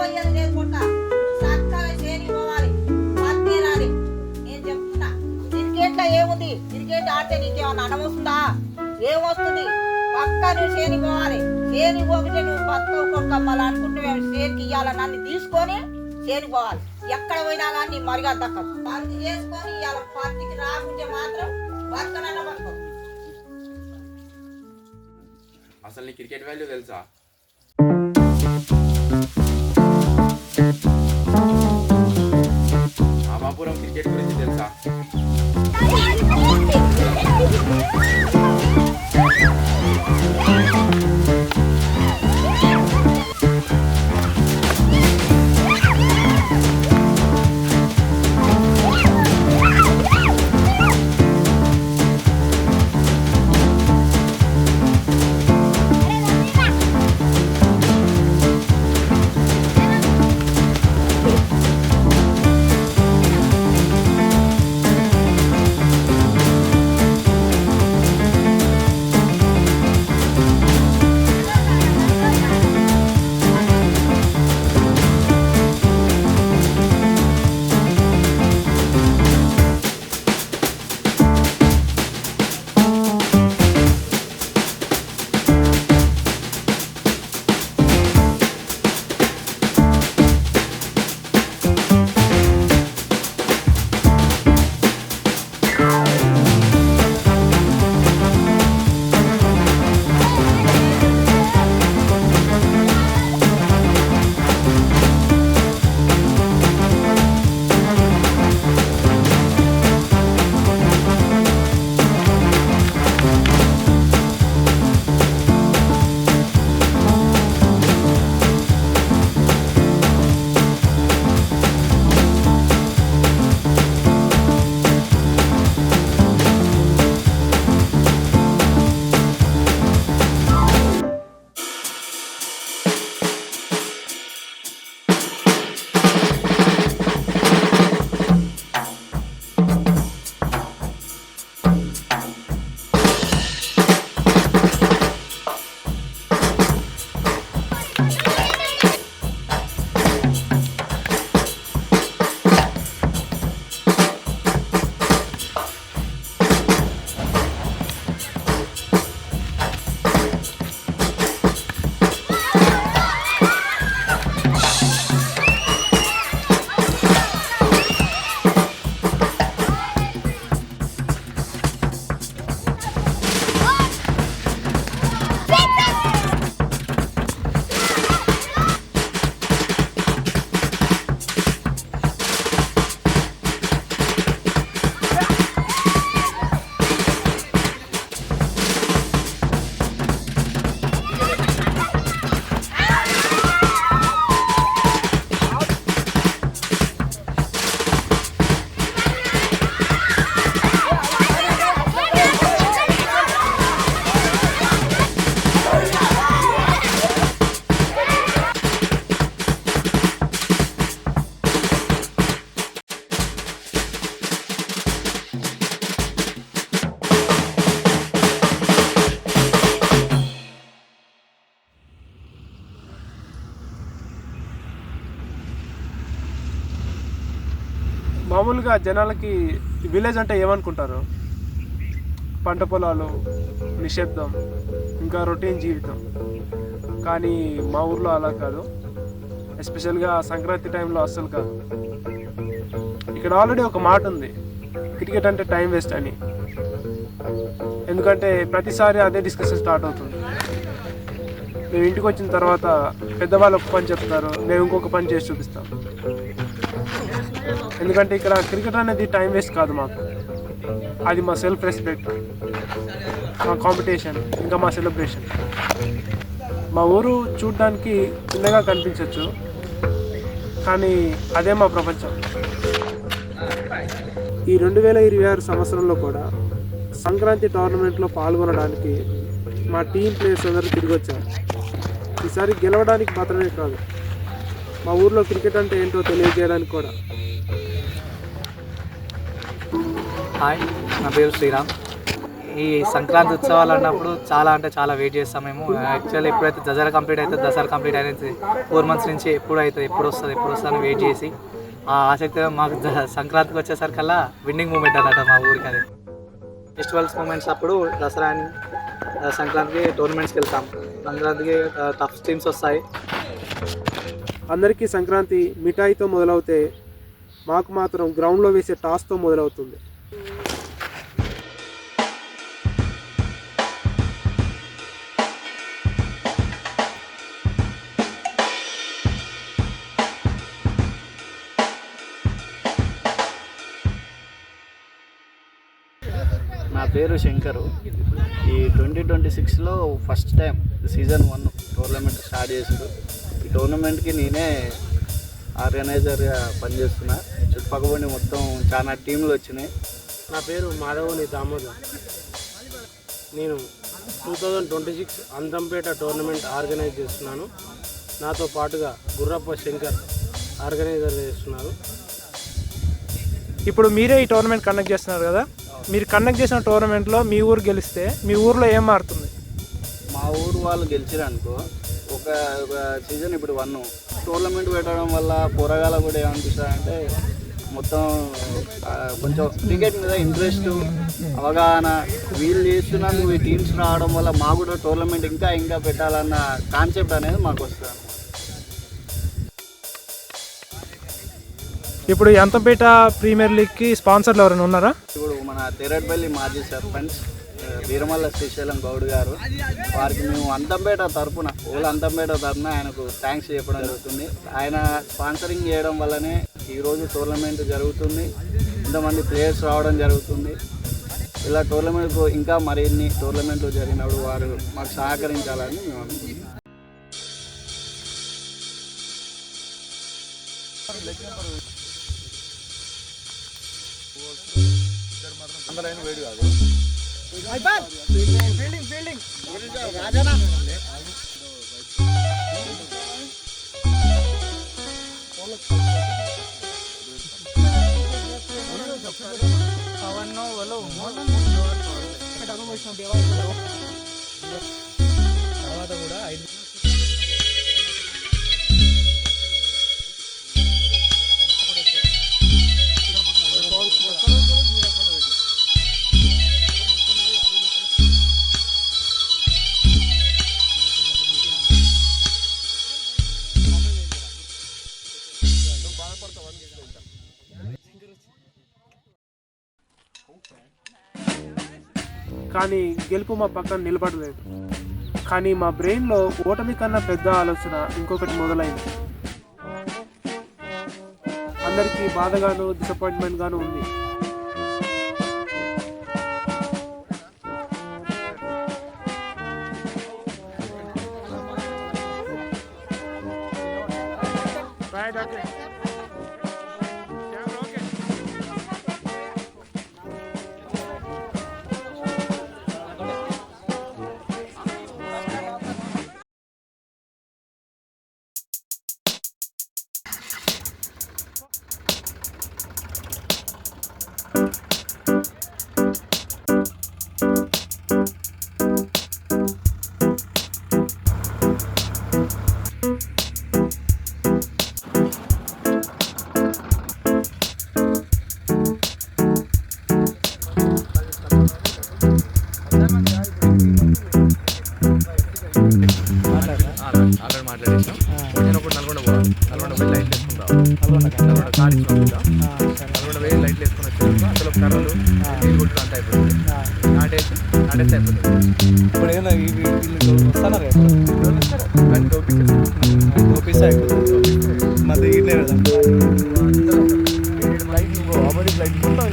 పోయేది లేదు కొట్ట చక్కగా చేని పోవాలి పత్తేరాలి. నేను చెప్తున్నా క్రికెట్లో ఏముంది, క్రికెట్ ఆడితే నీకేమన్నా అన్నం వస్తుందా? ఏమొస్తుంది? పక్క నువ్వు చేని పోవాలి. చేని పోగితే నువ్వు బతుకు కొడుకమ్మాలి అనుకుంటే చేనికి ఇవ్వాలి. నన్ను తీసుకొని చేని పోవాలి. ఎక్కడ పోయినా కానీ నీ మరిగా దక్కదు. బంద్ చేసుకొని ఇవాళ పత్తికి రాకుంటే మాత్రం బతకనన్నా బతకదు. అసలు నీ క్రికెట్ వాల్యూ తెలుసా? రామాపురం క్రికెట్ గురించి తెలుసా? మామూలుగా జనాలకి విలేజ్ అంటే ఏమనుకుంటారు? పంట పొలాలు, నిశ్శబ్దం, ఇంకా రొటీన్ జీవితం. కానీ మా ఊర్లో అలా కాదు. ఎస్పెషల్గా సంక్రాంతి టైంలో అస్సలు కాదు. ఇక్కడ ఆల్రెడీ ఒక మాట ఉంది, క్రికెట్ అంటే టైం వేస్ట్ అని. ఎందుకంటే ప్రతిసారి అదే డిస్కషన్ స్టార్ట్ అవుతుంది. మేము ఇంటికి వచ్చిన తర్వాత పెద్దవాళ్ళు ఒక పని చెప్తారు, మేము ఇంకొక పని చేసి చూపిస్తాం. ఎందుకంటే ఇక్కడ క్రికెట్ అనేది టైం వేస్ట్ కాదు మాకు, అది మా సెల్ఫ్ రెస్పెక్ట్, మా కాంపిటీషన్, ఇంకా మా సెలబ్రేషన్. మా ఊరు చూడడానికి చిన్నగా కనిపించవచ్చు, కానీ అదే మా ప్రపంచం. ఈ 2026 సంవత్సరంలో కూడా సంక్రాంతి టోర్నమెంట్లో పాల్గొనడానికి మా టీం ప్లేయర్స్ అందరూ తిరిగి వచ్చారు. ఈసారి గెలవడానికి మాత్రమే కాదు, మా ఊర్లో క్రికెట్ అంటే ఏంటో తెలియజేయడానికి కూడా. హాయ్, నా పేరు శ్రీరామ్. ఈ సంక్రాంతి ఉత్సవాలు అన్నప్పుడు చాలా అంటే చాలా వెయిట్ చేస్తాం మేము. యాక్చువల్లీ ఎప్పుడైతే దసరా కంప్లీట్ అవుతుంది, దసరా కంప్లీట్ అనేది 4 months నుంచి ఎప్పుడు అవుతుంది, ఎప్పుడు వస్తుంది అని వెయిట్ చేసి ఆ ఆసక్తిగా మాకు సంక్రాంతికి వచ్చేసరికల్లా విన్నింగ్ మూమెంట్ అన్నట్టు మా ఊరికి. అది ఫెస్టివల్స్ మూమెంట్స్ అప్పుడు దసరా సంక్రాంతికి టోర్నమెంట్స్కి వెళ్తాం. సంక్రాంతికి టఫ్ టీమ్స్ వస్తాయి. అందరికీ సంక్రాంతి మిఠాయితో మొదలవుతే మాకు మాత్రం గ్రౌండ్లో వేసే టాస్తో మొదలవుతుంది. నా పేరు శంకరు. ఈ 2026లో first time season 1 tournament start చేసారు. ఈ టోర్నమెంట్కి నేనే ఆర్గనైజర్గా పనిచేస్తున్నా. చుట్టుపక్కల మొత్తం చాలా టీంలు వచ్చినాయి. నా పేరు మాధవని దామోదర్. నేను 2026 అంతంపేట టోర్నమెంట్ ఆర్గనైజ్ చేస్తున్నాను. నాతో పాటుగా గుర్రప్ప శంకర్ ఆర్గనైజర్ చేస్తున్నారు. ఇప్పుడు మీరే ఈ టోర్నమెంట్ కండక్ట్ చేస్తున్నారు కదా, మీరు కండక్ట్ చేసిన టోర్నమెంట్లో మీ ఊరు గెలిస్తే మీ ఊర్లో ఏం మారుతుంది? మా ఊరు వాళ్ళు గెలిచారనుకో, ఒక సీజన్ ఇప్పుడు 1 టోర్నమెంట్ పెట్టడం వల్ల పోరగాల కూడా ఏమనిపిస్తుందంటే మొత్తం కొంచెం క్రికెట్ మీద ఇంట్రెస్ట్, అవగాహన, వీళ్ళు చేస్తున్నందుకు ఈ టీమ్స్ రావడం వల్ల మా కూడా టోర్నమెంట్ ఇంకా పెట్టాలన్న కాన్సెప్ట్ అనేది మాకు వస్తుంది. ఇప్పుడు అంతంపేట ప్రీమియర్ లీగ్కి స్పాన్సర్లు ఎవరైనా ఉన్నారా? ఇప్పుడు మన తెరట్పల్లి మాజీ సర్పంచ్ వీరమల్ల శ్రీశైలం గౌడ్ గారు, వారికి మేము అంతంపేట తరపున ఆయనకు థ్యాంక్స్ చెప్పడం జరుగుతుంది. ఆయన స్పాన్సరింగ్ చేయడం వల్లనే ఈరోజు టోర్నమెంట్ జరుగుతుంది, ఇంతమంది ప్లేయర్స్ రావడం జరుగుతుంది. ఇలా టోర్నమెంట్కు ఇంకా మరిన్ని టోర్నమెంట్లు జరిగినప్పుడు వారు మాకు సహకరించాలని మేము అనుకుంటున్నాం. కానీ గెలుపు మా పక్కన నిలబడలేదు. కానీ మా బ్రెయిన్లో ఓటమి కన్నా పెద్ద ఆలోచన ఇంకొకటి మొదలైంది. అందరికీ బాధగాను డిసప్పాయింట్మెంట్గాను ఉంది. ఆల్రెడీ మాట్లాడేసాం. నేను ఒకటి నల్గొండ పోవాలి, నల్గొండ పోయి లైట్లు వేసుకుంటాం, నల్గొండ కాడి నల్గొండ పోయి లైట్లు వేసుకుని వచ్చేందుకు అందులో కర్రలు నీళ్ళు కొట్టుడు అంతా అయిపోతుంది. నాటేస్తే అయిపోతుంది. ఇప్పుడు ఏదైనా వస్తున్నారు ఓపీస్ అయిపోతుంది. మా దగ్గర లైట్ ఆపోజిట్ లైట్ మొత్తం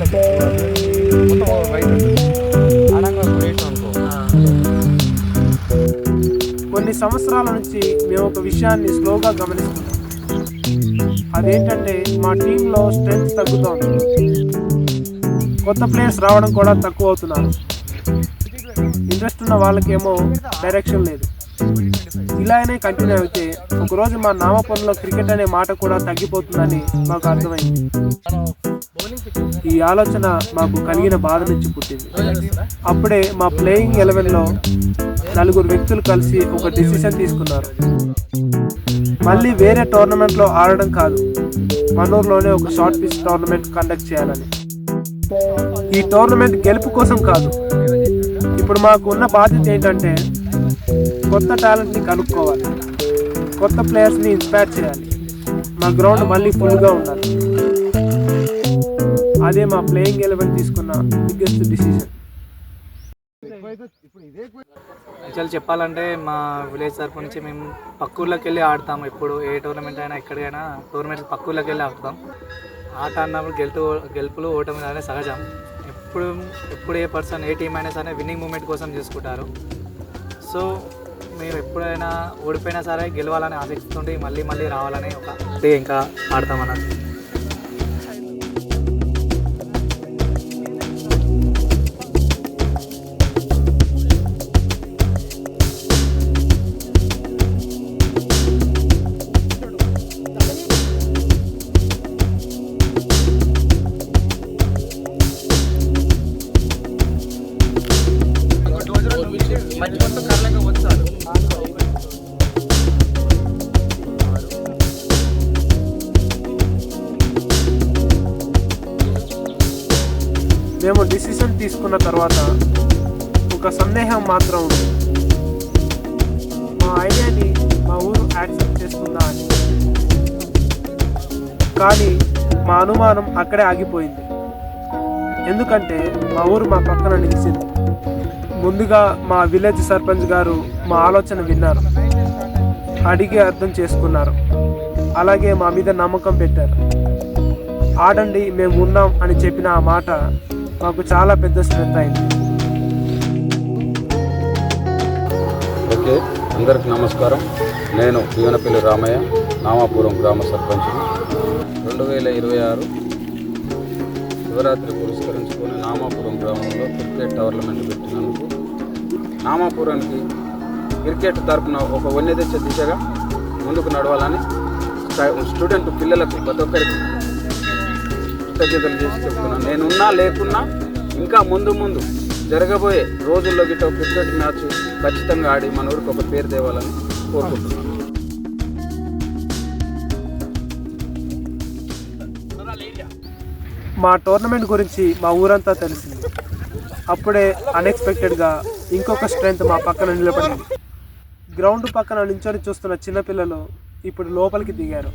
మొత్తం వైట్ అనంగా అనుకో. కొన్ని సంవత్సరాల నుంచి మేము ఒక విషయాన్ని స్లోగా గమనిస్తున్నాం. అదేంటంటే మా టీంలో స్ట్రెంగ్త్ తగ్గుతోంది. కొత్త ప్లేయర్స్ రావడం కూడా తక్కువ అవుతున్నారు. ఇంట్రెస్ట్ ఉన్న వాళ్ళకేమో డైరెక్షన్ లేదు. ఇలానే కంటిన్యూ అయితే ఒకరోజు మా నామపల్లిలో క్రికెట్ అనే మాట కూడా తగ్గిపోతుందని మాకు అర్థమైంది. ఈ ఆలోచన మాకు కలిగిన బాధ నుంచి పుట్టింది. అప్పుడే మా ప్లేయింగ్ 11లో 4 వ్యక్తులు కలిసి ఒక డిసిషన్ తీసుకున్నారు. మళ్ళీ వేరే టోర్నమెంట్లో ఆడడం కాదు, మనూరులోనే ఒక షార్ట్ పిచ్ టోర్నమెంట్ కండక్ట్ చేయాలని. ఈ టోర్నమెంట్ గెలుపు కోసం కాదు, ఇప్పుడు మాకు ఉన్న బాధ్యత ఏంటంటే కొత్త టాలెంట్ని కనుక్కోవాలి, కొత్త ప్లేయర్స్ని ఇన్స్పైర్ చేయాలి, మా గ్రౌండ్ మళ్ళీ ఫుల్గా ఉండాలి. అదే మా ప్లేయింగ్ 11 తీసుకున్న బిగ్గెస్ట్ డిసిషన్. యాక్చువల్ చెప్పాలంటే మా విలేజ్ తరపు నుంచి మేము పక్కూర్లోకి వెళ్ళి ఆడతాం. ఎప్పుడు ఏ టోర్నమెంట్ అయినా ఎక్కడికైనా టోర్నమెంట్స్ పక్కూర్లోకి వెళ్ళి ఆడతాం. ఆట అన్నప్పుడు గెలుపులు ఓటమి అనేది సహజం. ఎప్పుడు ఏ పర్సన్ ఏ టీం అయినా సరే విన్నింగ్ మూమెంట్ కోసం చూసుకుంటారు. సో మేము ఎప్పుడైనా ఓడిపోయినా సరే గెలవాలని ఆసక్తితో మళ్ళీ మళ్ళీ రావాలని ఇంకా ఆడతామన్నది. మేము డిసిషన్ తీసుకున్న తర్వాత ఒక సందేహం మాత్రం ఉంది, మా ఐడియాని మా ఊరు యాక్సెప్ట్ చేస్తుందా అని. కానీ మా అనుమానం అక్కడే ఆగిపోయింది. ఎందుకంటే మా ఊరు మా పక్కన నిలిచింది. ముందుగా మా విలేజ్ సర్పంచ్ గారు మా ఆలోచన విన్నారు, అడిగి అర్థం చేసుకున్నారు, అలాగే మా మీద నమ్మకం పెట్టారు. ఆడండి మేము ఉన్నాం అని చెప్పిన ఆ మాట మాకు చాలా పెద్ద స్ట్రెంత్ అయింది. ఓకే, అందరికి నమస్కారం. నేను దీవెనపల్లి రామయ్య, నామాపురం గ్రామ సర్పంచ్. 2026 శివరాత్రి పురస్కరించుకొని నామాపురం గ్రామంలో క్రికెట్ టోర్నమెంట్ పెట్టినందుకు నామాపురానికి క్రికెట్ తరపున ఒక వన్నె తెచ్చే దిశగా ముందుకు నడవాలని స్టూడెంట్ పిల్లలకు ప్రతి ఒక్కరికి కృతజ్ఞతలు చేసి చెప్తున్నాను. నేనున్నా లేకున్నా ఇంకా ముందు జరగబోయే రోజుల్లో గిట్ట క్రికెట్ మ్యాచ్ ఖచ్చితంగా ఆడి మన ఊరికి ఒక పేరు తేవాలని కోరుకుంటున్నాను. మా టోర్నమెంట్ గురించి మా ఊరంతా తెలిసింది. అప్పుడే అన్ఎక్స్పెక్టెడ్గా ఇంకొక స్ట్రెంత్ మా పక్కన నిలబడింది. గ్రౌండ్ పక్కన నించొని చూస్తున్న చిన్నపిల్లలు ఇప్పుడు లోపలికి దిగారు.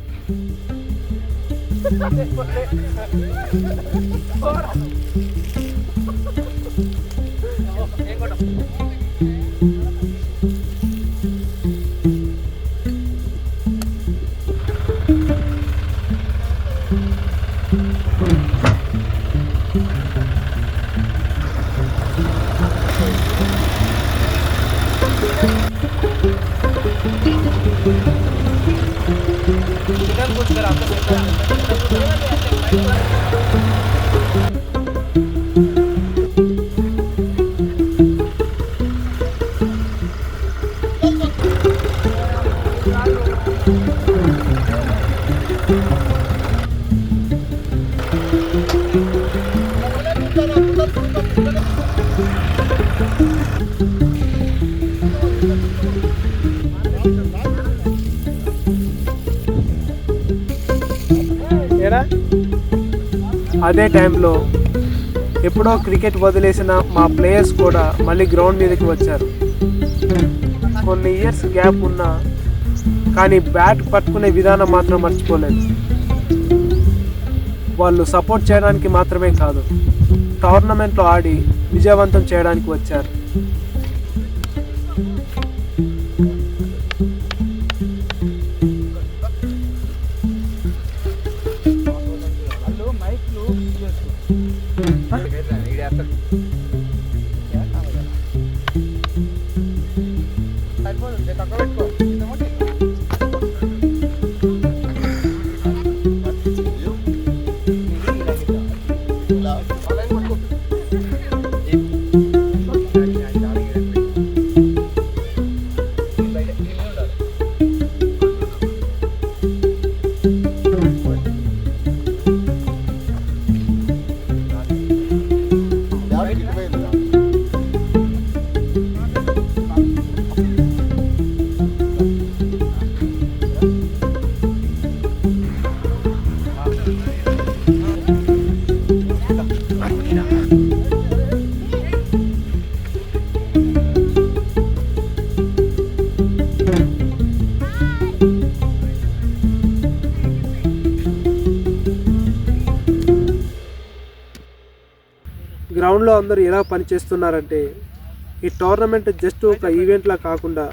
అదే టైంలో ఎప్పుడో క్రికెట్ వదిలేసిన మా ప్లేయర్స్ కూడా మళ్ళీ గ్రౌండ్ మీదకి వచ్చారు. కొన్ని ఇయర్స్ గ్యాప్ ఉన్నా కానీ బ్యాట్ పట్టుకునే విధానం మాత్రం మర్చిపోలేదు. వాళ్ళు సపోర్ట్ చేయడానికి మాత్రమే కాదు, టోర్నమెంట్లో ఆడి విజయవంతం చేయడానికి వచ్చారు. గ్రౌండ్లో అందరూ ఎలా పనిచేస్తున్నారంటే ఈ టోర్నమెంట్ జస్ట్ ఒక ఈవెంట్లా కాకుండా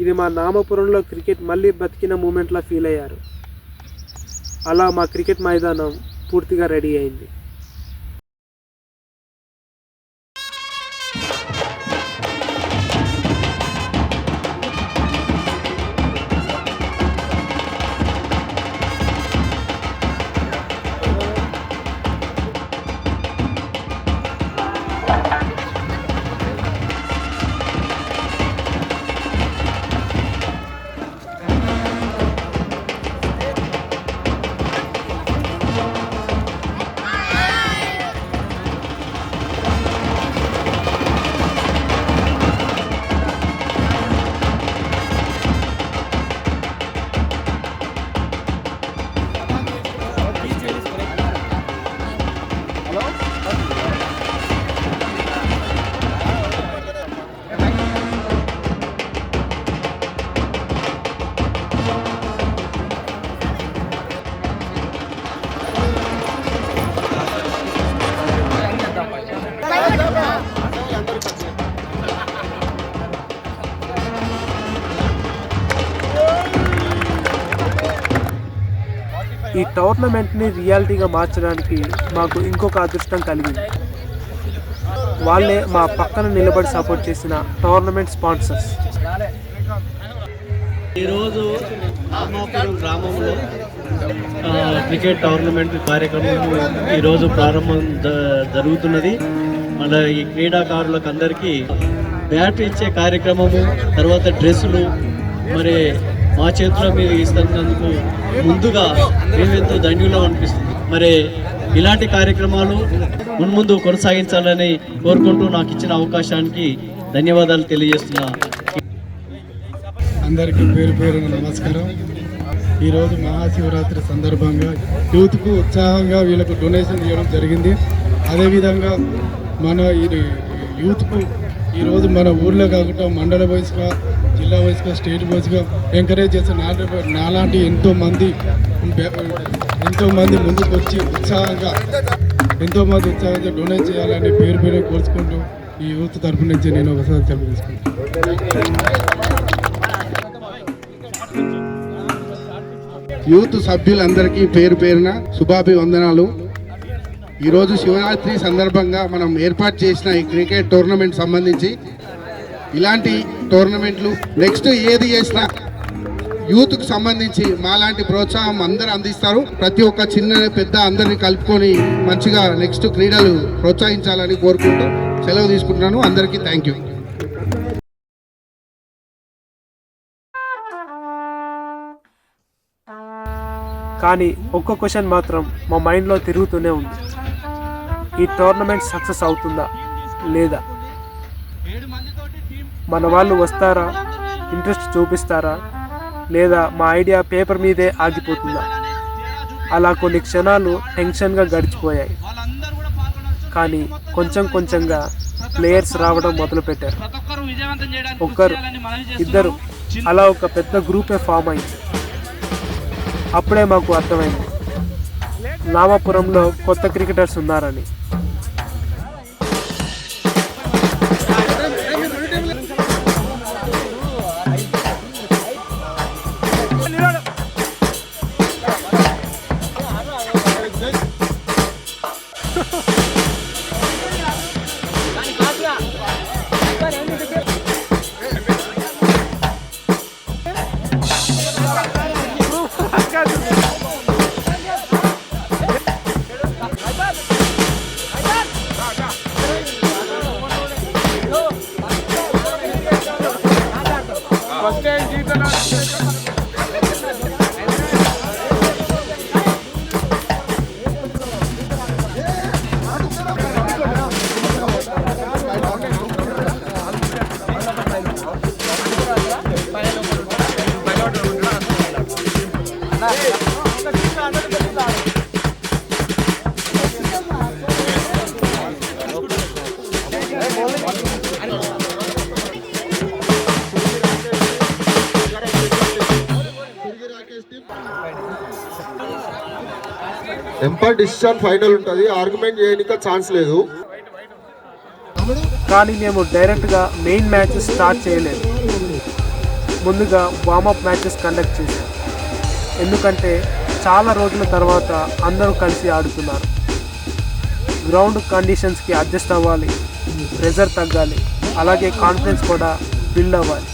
ఇది మా నామపురంలో క్రికెట్ మళ్ళీ బతికిన మూమెంట్లా ఫీల్ అయ్యారు. అలా మా క్రికెట్ మైదానం పూర్తిగా రెడీ అయింది. ఈ టోర్నమెంట్ని రియాలిటీగా మార్చడానికి మాకు ఇంకొక అదృష్టం కలిగింది. వాళ్ళే మా పక్కన నిలబడి సపోర్ట్ చేసిన టోర్నమెంట్ స్పాన్సర్స్. ఈరోజు రామాపురం గ్రామంలో క్రికెట్ టోర్నమెంట్ కార్యక్రమం ఈరోజు ప్రారంభం జరుగుతున్నది. మన ఈ క్రీడాకారులకు అందరికీ బ్యాట్ ఇచ్చే కార్యక్రమము, తర్వాత డ్రెస్సులు మరి మా చేతిలో మీరు ఇస్తున్నందుకు ముందుగా మేమెంతో ధన్యులం అనిపిస్తుంది. మరి ఇలాంటి కార్యక్రమాలు మున్ముందు కొనసాగించాలని కోరుకుంటూ నాకు ఇచ్చిన అవకాశానికి ధన్యవాదాలు తెలియజేస్తున్నా. అందరికీ పేరు పేరున నమస్కారం. ఈరోజు మహాశివరాత్రి సందర్భంగా యూత్కు ఉత్సాహంగా వీళ్ళకు డొనేషన్ చేయడం జరిగింది. అదేవిధంగా మన యూత్కు ఈరోజు మన ఊర్లో కాకుండా మండల వైస్గా, జిల్లా వైస్గా, స్టేట్ వైస్గా ఎంకరేజ్ చేసే నాలాంటి ఎంతోమంది ముందుకు వచ్చి ఉత్సాహంగా డొనేట్ చేయాలని పేరు పేరు కోరుచుకుంటూ ఈ యూత్ తరఫు నుంచి నేను ఒకసారి తెలియజేసుకుంటాను. యూత్ సభ్యులందరికీ పేరు పేరున శుభాభివందనాలు. ఈరోజు శివరాత్రి సందర్భంగా మనం ఏర్పాటు చేసిన ఈ క్రికెట్ టోర్నమెంట్ సంబంధించి ఇలాంటి టోర్నమెంట్లు నెక్స్ట్ ఏది చేసినా యూత్కు సంబంధించి మాలాంటి ప్రోత్సాహం అందరూ అందిస్తారు. ప్రతి ఒక్క చిన్న పెద్ద అందరినీ కలుపుకొని మంచిగా నెక్స్ట్ క్రీడలు ప్రోత్సహించాలని కోరుకుంటూ సెలవు తీసుకుంటున్నాను. అందరికీ థ్యాంక్ యూ. కానీ ఒక్క క్వశ్చన్ మాత్రం మా మైండ్లో తిరుగుతూనే ఉంది. ఈ టోర్నమెంట్ సక్సెస్ అవుతుందా లేదా? మన వాళ్ళు వస్తారా, ఇంట్రెస్ట్ చూపిస్తారా, లేదా మా ఐడియా పేపర్ మీదే ఆగిపోతుందా? అలా కొన్ని క్షణాలు టెన్షన్గా గడిచిపోయాయి. కానీ కొంచెం కొంచెంగా ప్లేయర్స్ రావడం మొదలుపెట్టారు. ఒకరు, ఇద్దరు, అలా ఒక పెద్ద గ్రూపే ఫామ్ అయింది. అప్పుడే మాకు అర్థమైంది నామాపురంలో కొత్త క్రికెటర్స్ ఉన్నారని. ఎంపైర్ డిసిషన్ ఫైనల్ ఉంటుంది. ఆర్గ్యుమెంట్ చేయడానికి ఛాన్స్ లేదు. కానీ మేము డైరెక్ట్గా మెయిన్ మ్యాచెస్ స్టార్ట్ చేయలేదు. ముందుగా వార్మప్ మ్యాచెస్ కండక్ట్ చేశాం. ఎందుకంటే చాలా రోజుల తర్వాత అందరూ కలిసి ఆడుతున్నారు. గ్రౌండ్ కండిషన్స్కి అడ్జస్ట్ అవ్వాలి, ప్రెజర్ తగ్గాలి, అలాగే కాన్ఫిడెన్స్ కూడా బిల్డ్ అవ్వాలి.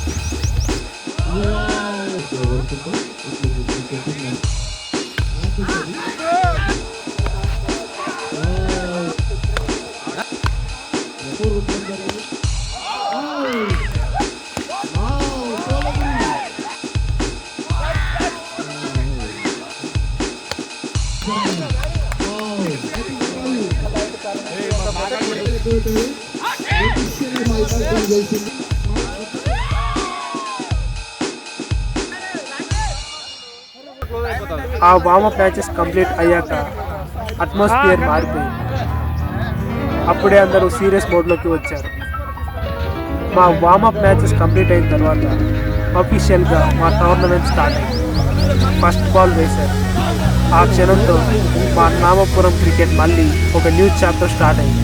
ఆ వార్మప్ మ్యాచెస్ కంప్లీట్ అయ్యాక అట్మాస్ఫియర్ మారిపోయింది. అప్పుడే అందరూ సీరియస్ మోడ్లోకి వచ్చారు. మా వార్మప్ మ్యాచెస్ కంప్లీట్ అయిన తర్వాత అఫీషియల్గా మా టోర్నమెంట్ స్టార్ట్ అయింది. ఫస్ట్ బాల్ వేశారు. ఆ క్షణంతో మా నామపురం క్రికెట్ మళ్ళీ ఒక న్యూ చాప్టర్ స్టార్ట్ అయింది.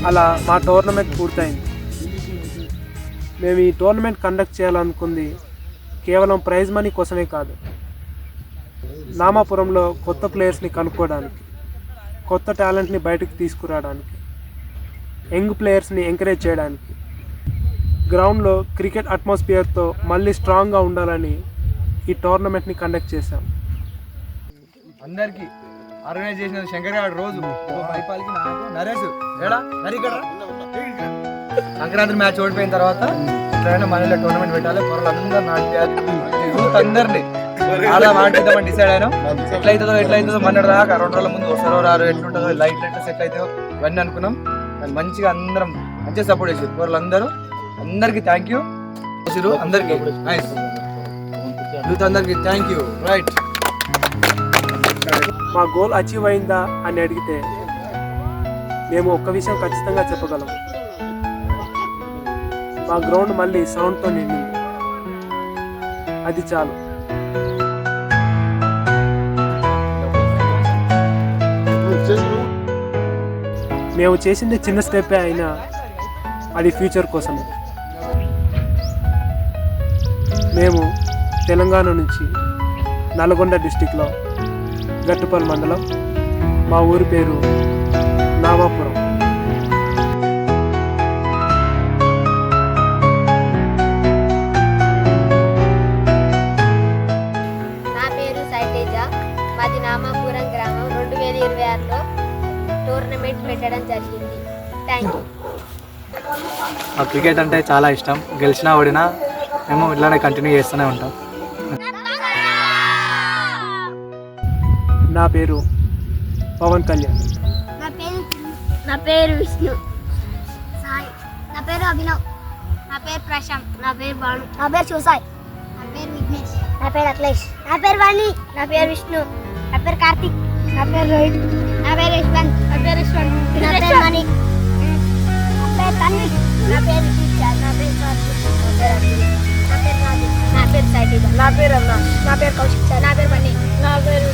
అలా మా టోర్నమెంట్ పూర్తయింది. మేము ఈ టోర్నమెంట్ కండక్ట్ చేయాలనుకుంది కేవలం ప్రైజ్ మనీ కోసమే కాదు, నామాపురంలో కొత్త ప్లేయర్స్ని కనుక్కోవడానికి, కొత్త టాలెంట్ని బయటకు తీసుకురావడానికి, యంగ్ ప్లేయర్స్ని ఎంకరేజ్ చేయడానికి, గ్రౌండ్లో క్రికెట్ అట్మాస్ఫియర్తో మళ్ళీ స్ట్రాంగ్గా ఉండాలని ఈ టోర్నమెంట్ని కండక్ట్ చేశాం. అందరికీ ఆర్గనైజ్ చేసిన శంకర్ గారు రోజు పైపాలకి నాకు నరేష్ ఏడా నరికడ సంక్రాంతి మ్యాచ్ ఓడిపోయిన తర్వాత ఎట్లయినా మనలో టోర్నమెంట్ పెట్టాలి, పొరలందరూ నాట్యాలి, యూత్ అందరినీ ఆడ ఆడిద్దామని డిసైడ్ అయినాం. ఎట్లయితుందో మన దాకా 2 రోజుల ముందు వస్తారో రారు, ఎట్లుంటుందో లైట్ సెట్ అవుతాయో ఇవన్నీ అనుకున్నాం. మంచిగా అందరం మంచిగా సపోర్ట్ చేసారు పొరలందరూ. అందరికీ థ్యాంక్ యూ. అందరికీ నైస్ యూత్ అందరికీ థ్యాంక్ యూ. రైట్, మా గోల్ అచీవ్ అయిందా అని అడిగితే మేము ఒక్క విషయం ఖచ్చితంగా చెప్పగలం, మా గ్రౌండ్ మళ్ళీ సౌండ్తో నిండింది. అది చాలు. మేము చేసింది చిన్న స్టెప్పే అయినా అది ఫ్యూచర్ కోసమే. మేము తెలంగాణ నుంచి నల్గొండ డిస్టిక్లో గట్టుపల్లి మండలం, మా ఊరి పేరు నామాపురం. నా పేరు సైతేజ, మాది నామాపురం గ్రామం. 2026లో టోర్నమెంట్ పెట్టడం జరిగింది. Thank you. నాకు క్రికెట్ అంటే చాలా ఇష్టం. గెలిచినా ఓడినా మేము ఇట్లానే కంటిన్యూ చేస్తూనే ఉంటాం. నా పేరు పవన్ కళ్యాణ్. నా పేరు విష్ణు. సాయి. నా పేరు అభినవ్. నా పేరు ప్రశాంత్. నా పేరు బాను. నా పేరు శివసాయి. నా పేరు విఘ్నేష్. నా పేరు అఖిలేష్. నా పేరు వాణి. నా పేరు విష్ణు. నా పేరు కార్తిక్. నా పేరు రోహిత్. నా పేరు యశ్వంత్. నా పేరు యశ్వంత్. నా పేరు మణి. నా పేరు తన్వి. నా పేరు దీక్ష. నా పేరు కార్తిక్. నా పేరు అఖిల్. నా పేరు రాజు. నా పేరు సైతేజ. నా పేరు అన్నా. నా పేరు కౌశిక్. నా పేరు మణి. నా పేరు